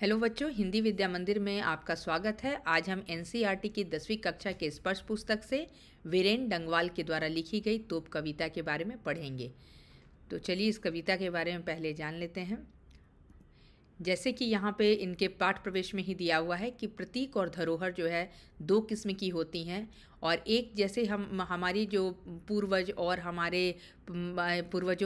Hello बच्चों, हिंदी विद्या मंदिर में आपका स्वागत है। आज हम एनसीईआरटी की 10वीं कक्षा के स्पर्श पुस्तक से वीरेन डंगवाल के द्वारा लिखी गई तोप कविता के बारे में पढ़ेंगे। तो चलिए इस कविता के बारे में पहले जान लेते हैं। जैसे कि यहाँ पे इनके पाठ प्रवेश में ही दिया हुआ है कि प्रतीक और धरोहर जो है दो किस्म की होती हैं। और एक जैसे हम हमारी जो पूर्वजों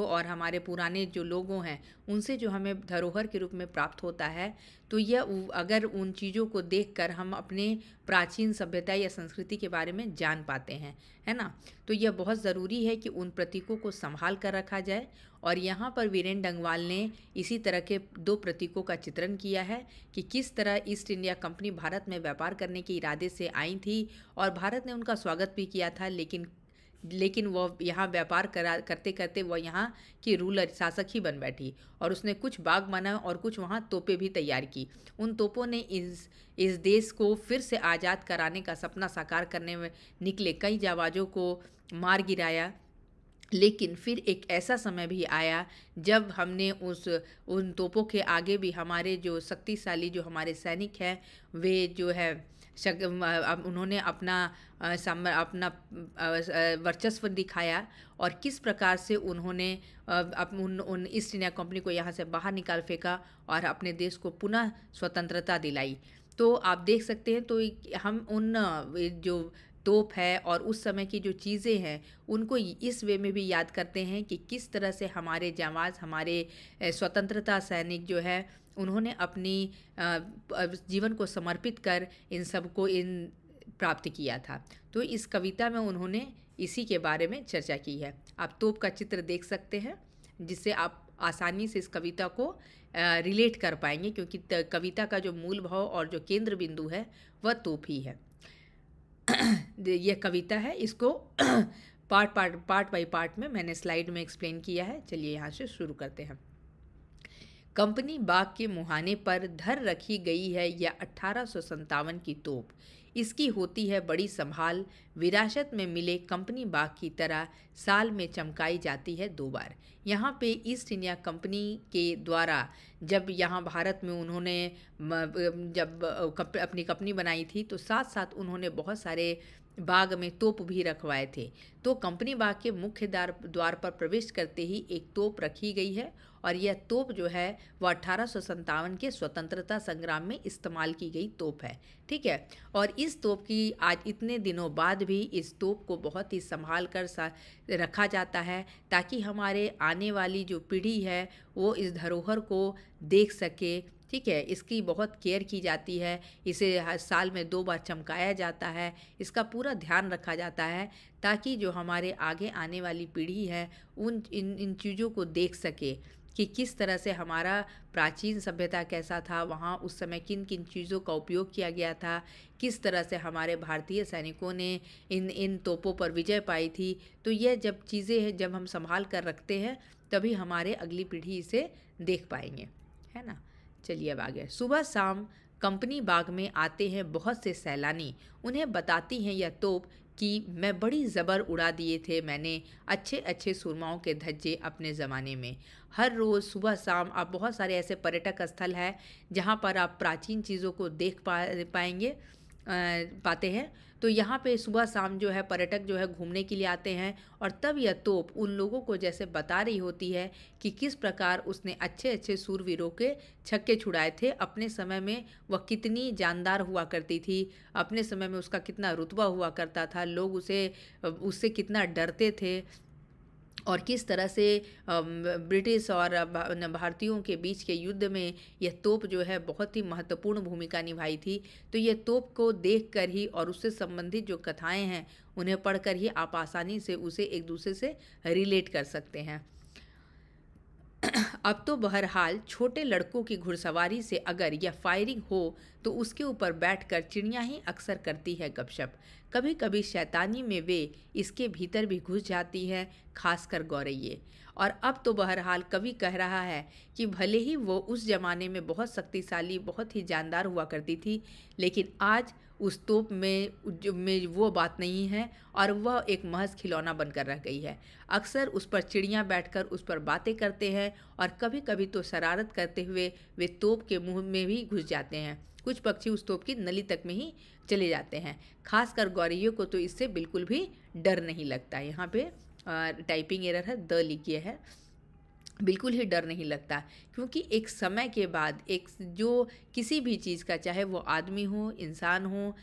और हमारे पुराने जो लोगों हैं उनसे जो हमें धरोहर के रूप में प्राप्त होता है, तो यह अगर उन चीज़ों को देखकर हम अपने प्राचीन सभ्यता या संस्कृति के बारे में जान पाते हैं, है ना। तो यह बहुत ज़रूरी है कि उन प्रतीकों को संभाल कर रखा जाए। और यहाँ पर वीरेन डंगवाल ने इसी तरह के दो प्रतीकों का चित्रण किया है कि किस तरह ईस्ट इंडिया कंपनी भारत में व्यापार करने के इरादे से आई थी और भारत ने उनका स्वागत भी किया था, लेकिन वह यहाँ व्यापार करते करते वह यहाँ की रूलर शासक ही बन बैठी और उसने कुछ बाग बनाए और कुछ वहाँ तोपें भी तैयार की। उन तोपों ने इस देश को फिर से आज़ाद कराने का सपना साकार करने में निकले कई जाबाजों को मार गिराया। लेकिन फिर एक ऐसा समय भी आया जब हमने उन तोपों के आगे भी हमारे जो शक्तिशाली जो हमारे सैनिक हैं वे जो है उन्होंने अपना वर्चस्व दिखाया और किस प्रकार से उन्होंने उन ईस्ट इंडिया कंपनी को यहाँ से बाहर निकाल फेंका और अपने देश को पुनः स्वतंत्रता दिलाई। तो आप देख सकते हैं, तो हम उन जो तोप है और उस समय की जो चीज़ें हैं उनको इस वे में भी याद करते हैं कि किस तरह से हमारे जांबाज, हमारे स्वतंत्रता सैनिक जो है उन्होंने अपनी जीवन को समर्पित कर इन सबको प्राप्त किया था। तो इस कविता में उन्होंने इसी के बारे में चर्चा की है। आप तोप का चित्र देख सकते हैं जिससे आप आसानी से इस कविता को रिलेट कर पाएंगे, क्योंकि कविता का जो मूल भाव और जो केंद्र बिंदु है वह तोप ही है। यह कविता है, इसको पार्ट बाय पार्ट में मैंने स्लाइड में एक्सप्लेन किया है। चलिए यहाँ से शुरू करते हैं। कंपनी बाग के मुहाने पर धर रखी गई है यह 1857 की तोप। इसकी होती है बड़ी संभाल, विरासत में मिले कंपनी बाग की तरह साल में चमकाई जाती है 2 बार। यहाँ पे ईस्ट इंडिया कंपनी के द्वारा जब यहाँ भारत में उन्होंने जब अपनी कंपनी बनाई थी तो साथ साथ उन्होंने बहुत सारे बाग में तोप भी रखवाए थे। तो कंपनी बाग के मुख्य द्वार पर प्रवेश करते ही एक तोप रखी गई है और यह तोप जो है वह 1857 के स्वतंत्रता संग्राम में इस्तेमाल की गई तोप है, ठीक है। और इस तोप की आज इतने दिनों बाद भी इस तोप को बहुत ही संभाल कर रखा जाता है ताकि हमारे आने वाली जो पीढ़ी है वो इस धरोहर को देख सके, ठीक है। इसकी बहुत केयर की जाती है, इसे हर साल में 2 बार चमकाया जाता है, इसका पूरा ध्यान रखा जाता है ताकि जो हमारे आगे आने वाली पीढ़ी है इन चीज़ों को देख सके कि किस तरह से हमारा प्राचीन सभ्यता कैसा था, वहाँ उस समय किन किन चीज़ों का उपयोग किया गया था, किस तरह से हमारे भारतीय सैनिकों ने इन तोपों पर विजय पाई थी। तो यह जब चीज़ें हैं जब हम संभाल कर रखते हैं तभी हमारे अगली पीढ़ी इसे देख पाएंगे, है ना। चलिए अब आगे। सुबह शाम कंपनी बाग में आते हैं बहुत से सैलानी, उन्हें बताती हैं यह तोप कि मैं बड़ी ज़बर उड़ा दिए थे मैंने अच्छे अच्छे सुरमाओं के धज्जे अपने ज़माने में। हर रोज़ सुबह शाम आप बहुत सारे ऐसे पर्यटक स्थल है जहाँ पर आप प्राचीन चीज़ों को देख पाते हैं। तो यहाँ पे सुबह शाम जो है पर्यटक जो है घूमने के लिए आते हैं और तब यह तोप उन लोगों को जैसे बता रही होती है कि किस प्रकार उसने अच्छे अच्छे सूरवीरों के छक्के छुड़ाए थे। अपने समय में वह कितनी जानदार हुआ करती थी, अपने समय में उसका कितना रुतबा हुआ करता था, लोग उससे कितना डरते थे और किस तरह से ब्रिटिश और भारतीयों के बीच के युद्ध में यह तोप जो है बहुत ही महत्वपूर्ण भूमिका निभाई थी। तो यह तोप को देखकर ही और उससे संबंधित जो कथाएं हैं उन्हें पढ़कर ही आप आसानी से उसे एक दूसरे से रिलेट कर सकते हैं। अब तो बहरहाल छोटे लड़कों की घुड़सवारी से अगर यह फायरिंग हो तो उसके ऊपर बैठकर चिड़ियाँ ही अक्सर करती है गपशप। कभी कभी शैतानी में वे इसके भीतर भी घुस जाती हैं, खासकर गौरैये। और अब तो बहरहाल कवि कह रहा है कि भले ही वो उस ज़माने में बहुत शक्तिशाली, बहुत ही जानदार हुआ करती थी, लेकिन आज उस तोप में वो बात नहीं है और वह एक महज खिलौना बनकर रह गई है। अक्सर उस पर चिड़ियाँ बैठकर उस पर बातें करते हैं और कभी कभी तो शरारत करते हुए वे तोप के मुंह में भी घुस जाते हैं। कुछ पक्षी उस तोप की नली तक में ही चले जाते हैं। खासकर गौरैयों को तो इससे बिल्कुल भी डर नहीं लगता। यहाँ पे टाइपिंग एरर है, द लिखिए है, बिल्कुल ही डर नहीं लगता, क्योंकि एक समय के बाद एक जो किसी भी चीज़ का, चाहे वो आदमी हो, इंसान हो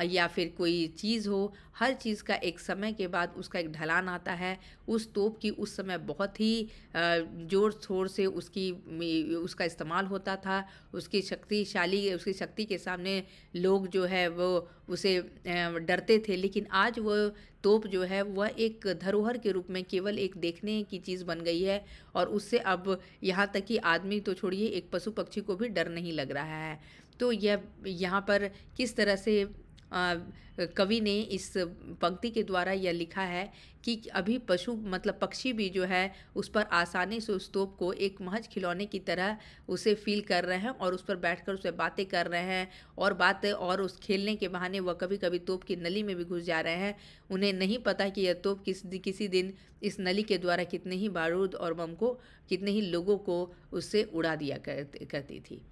या फिर कोई चीज़ हो, हर चीज़ का एक समय के बाद उसका एक ढलान आता है। उस तोप की उस समय बहुत ही ज़ोर शोर से उसका इस्तेमाल होता था। उसकी शक्ति के सामने लोग जो है वो उसे डरते थे, लेकिन आज वो तोप जो है वह एक धरोहर के रूप में केवल एक देखने की चीज़ बन गई है और उससे अब यहाँ तक कि आदमी तो छोड़िए, एक पशु पक्षी को भी डर नहीं लग रहा है। तो यह यहाँ पर किस तरह से कवि ने इस पंक्ति के द्वारा यह लिखा है कि अभी पशु मतलब पक्षी भी जो है उस पर आसानी से उस तोप को एक महज खिलौने की तरह उसे फील कर रहे हैं और उस पर बैठकर उससे बातें कर रहे हैं और उस खेलने के बहाने वह कभी कभी तोप की नली में भी घुस जा रहे हैं। उन्हें नहीं पता कि यह तोप किसी दिन इस नली के द्वारा कितने ही बारूद और बम को, कितने ही लोगों को उससे उड़ा दिया करती थी।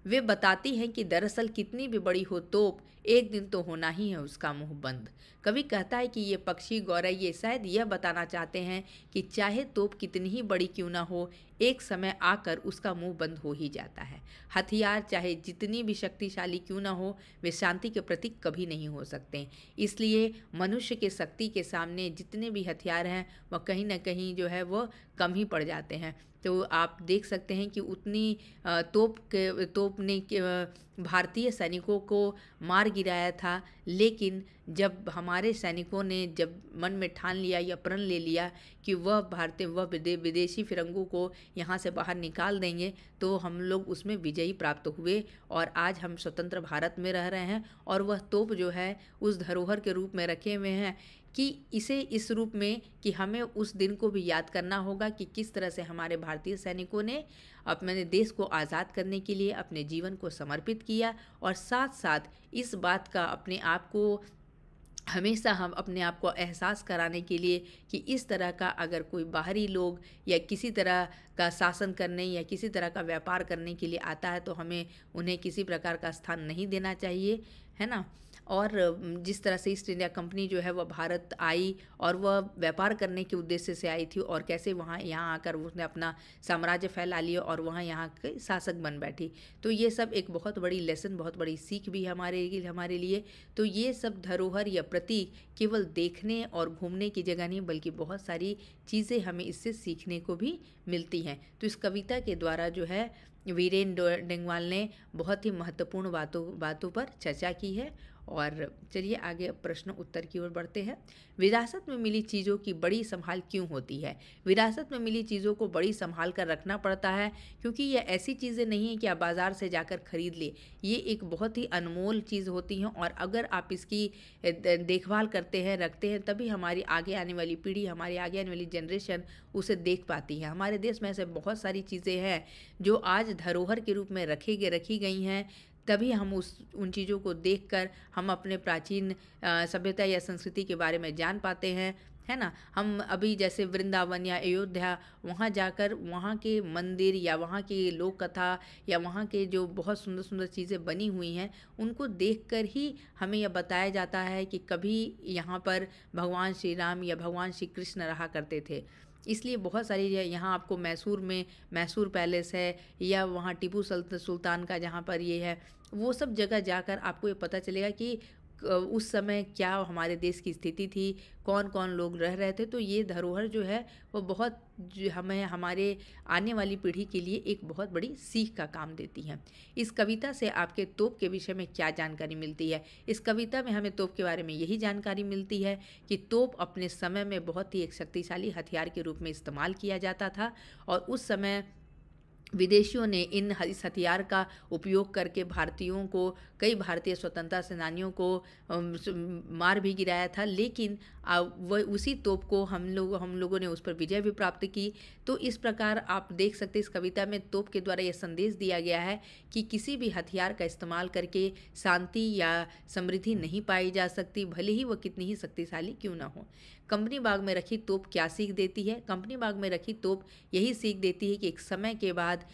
वे बताती हैं कि दरअसल कितनी भी बड़ी हो तोप, एक दिन तो होना ही है उसका मुंह बंद। कवि कहता है कि ये पक्षी गौरैये शायद यह बताना चाहते हैं कि चाहे तोप कितनी ही बड़ी क्यों ना हो, एक समय आकर उसका मुंह बंद हो ही जाता है। हथियार चाहे जितनी भी शक्तिशाली क्यों ना हो, वे शांति के प्रतीक कभी नहीं हो सकते। इसलिए मनुष्य के शक्ति के सामने जितने भी हथियार हैं वह कहीं ना कहीं जो है वो कम ही पड़ जाते हैं। तो आप देख सकते हैं कि उतनी तोप ने भारतीय सैनिकों को मार गिराया था, लेकिन जब हमारे सैनिकों ने जब मन में ठान लिया या प्रण ले लिया कि वह विदेशी फिरंगों को यहाँ से बाहर निकाल देंगे, तो हम लोग उसमें विजयी प्राप्त हुए और आज हम स्वतंत्र भारत में रह रहे हैं। और वह तोप जो है उस धरोहर के रूप में रखे हुए हैं कि इसे इस रूप में कि हमें उस दिन को भी याद करना होगा कि किस तरह से हमारे भारतीय सैनिकों ने अपने देश को आज़ाद करने के लिए अपने जीवन को समर्पित किया। और साथ साथ इस बात का हमेशा हम अपने आप को एहसास कराने के लिए कि इस तरह का अगर कोई बाहरी लोग या किसी तरह का शासन करने या किसी तरह का व्यापार करने के लिए आता है तो हमें उन्हें किसी प्रकार का स्थान नहीं देना चाहिए, है ना। और जिस तरह से ईस्ट इंडिया कंपनी जो है वह भारत आई और वह व्यापार करने के उद्देश्य से आई थी और कैसे यहाँ आकर उसने अपना साम्राज्य फैला लिया और यहाँ के शासक बन बैठी। तो ये सब एक बहुत बड़ी लेसन, बहुत बड़ी सीख भी हमारे लिए। तो ये सब धरोहर या प्रतीक केवल देखने और घूमने की जगह नहीं, बल्कि बहुत सारी चीज़ें हमें इससे सीखने को भी मिलती हैं। तो इस कविता के द्वारा जो है वीरेन डेंगवाल ने बहुत ही महत्वपूर्ण बातों पर चर्चा की है। और चलिए आगे प्रश्न उत्तर की ओर बढ़ते हैं। विरासत में मिली चीज़ों की बड़ी संभाल क्यों होती है? विरासत में मिली चीज़ों को बड़ी संभाल कर रखना पड़ता है, क्योंकि ये ऐसी चीज़ें नहीं हैं कि आप बाज़ार से जाकर खरीद ले। ये एक बहुत ही अनमोल चीज़ होती हैं और अगर आप इसकी देखभाल करते हैं, रखते हैं, तभी हमारी आगे आने वाली पीढ़ी, हमारी आगे आने वाली जनरेशन उसे देख पाती है। हमारे देश में ऐसे बहुत सारी चीज़ें हैं जो आज धरोहर के रूप में रखी गई हैं, तभी हम उन चीज़ों को देखकर हम अपने प्राचीन सभ्यता या संस्कृति के बारे में जान पाते हैं, है ना। हम अभी जैसे वृंदावन या अयोध्या, वहाँ जाकर वहाँ के मंदिर या वहाँ की लोक कथा या वहाँ के जो बहुत सुंदर सुंदर चीज़ें बनी हुई हैं, उनको देखकर ही हमें यह बताया जाता है कि कभी यहाँ पर भगवान श्री राम या भगवान श्री कृष्ण रहा करते थे। इसलिए बहुत सारी यहाँ आपको मैसूर पैलेस है या वहाँ टीपू सुल्तान का जहाँ पर ये है, वो सब जगह जाकर आपको ये पता चलेगा कि उस समय क्या हमारे देश की स्थिति थी, कौन कौन लोग रह रहे थे। तो ये धरोहर जो है वो बहुत हमें हमारे आने वाली पीढ़ी के लिए एक बहुत बड़ी सीख का काम देती हैं। इस कविता से आपके तोप के विषय में क्या जानकारी मिलती है? इस कविता में हमें तोप के बारे में यही जानकारी मिलती है कि तोप अपने समय में बहुत ही एक शक्तिशाली हथियार के रूप में इस्तेमाल किया जाता था और उस समय विदेशियों ने इस हथियार का उपयोग करके भारतीयों को, कई भारतीय स्वतंत्रता सेनानियों को मार भी गिराया था, लेकिन वह उसी तोप को हम लोगों ने उस पर विजय भी प्राप्त की। तो इस प्रकार आप देख सकते हैं इस कविता में तोप के द्वारा यह संदेश दिया गया है कि किसी भी हथियार का इस्तेमाल करके शांति या समृद्धि नहीं पाई जा सकती, भले ही वह कितनी ही शक्तिशाली क्यों ना हो। कंपनी बाग में रखी तोप क्या सीख देती है? कंपनी बाग में रखी तोप यही सीख देती है कि एक समय के बाद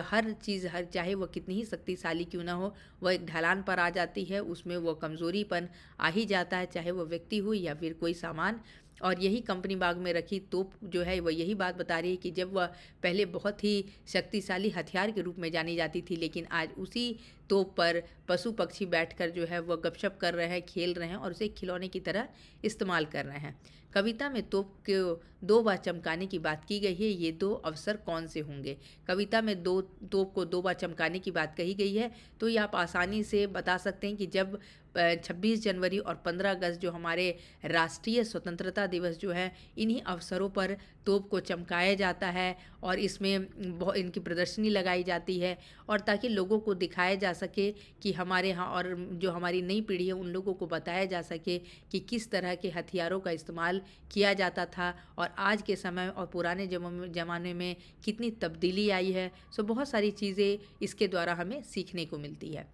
हर चीज़, चाहे वह कितनी ही शक्तिशाली क्यों ना हो, वह एक ढलान पर आ जाती है, उसमें वो कमज़ोरीपन आ ही जाता है, चाहे वह व्यक्ति हो या फिर कोई सामान। और यही कंपनी बाग में रखी तोप जो है वह यही बात बता रही है कि जब वह पहले बहुत ही शक्तिशाली हथियार के रूप में जानी जाती थी, लेकिन आज उसी तोप पर पशु पक्षी बैठकर जो है वह गपशप कर रहे हैं, खेल रहे हैं और उसे खिलौने की तरह इस्तेमाल कर रहे हैं। कविता में तोप को 2 बार चमकाने की बात की गई है। ये 2 अवसर कौन से होंगे? कविता में तोप को 2 बार चमकाने की बात कही गई है, तो ये आप आसानी से बता सकते हैं कि जब 26 जनवरी और 15 अगस्त जो हमारे राष्ट्रीय स्वतंत्रता दिवस जो है, इन्हीं अवसरों पर तोप को चमकाया जाता है और इसमें बहुत इनकी प्रदर्शनी लगाई जाती है, और ताकि लोगों को दिखाया जा सके कि हमारे यहाँ, और जो हमारी नई पीढ़ी है उन लोगों को बताया जा सके कि किस तरह के हथियारों का इस्तेमाल किया जाता था और आज के समय और पुराने ज़माने में कितनी तब्दीली आई है। सो बहुत सारी चीज़ें इसके द्वारा हमें सीखने को मिलती है।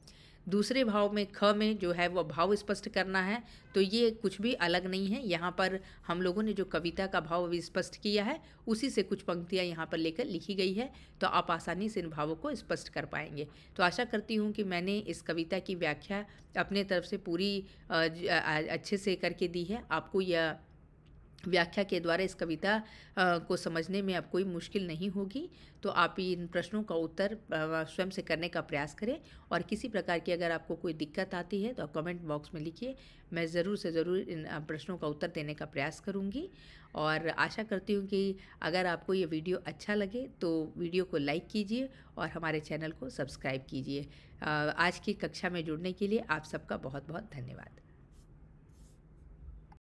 दूसरे भाव में ख में जो है वो भाव स्पष्ट करना है, तो ये कुछ भी अलग नहीं है। यहाँ पर हम लोगों ने जो कविता का भाव अभी स्पष्ट किया है उसी से कुछ पंक्तियाँ यहाँ पर लेकर लिखी गई है, तो आप आसानी से इन भावों को स्पष्ट कर पाएंगे। तो आशा करती हूँ कि मैंने इस कविता की व्याख्या अपने तरफ से पूरी अच्छे से करके दी है। आपको यह व्याख्या के द्वारा इस कविता को समझने में अब कोई मुश्किल नहीं होगी। तो आप इन प्रश्नों का उत्तर स्वयं से करने का प्रयास करें, और किसी प्रकार की अगर आपको कोई दिक्कत आती है तो आप कमेंट बॉक्स में लिखिए। मैं ज़रूर से ज़रूर इन प्रश्नों का उत्तर देने का प्रयास करूँगी, और आशा करती हूँ कि अगर आपको ये वीडियो अच्छा लगे तो वीडियो को लाइक कीजिए और हमारे चैनल को सब्सक्राइब कीजिए। आज की कक्षा में जुड़ने के लिए आप सबका बहुत बहुत धन्यवाद।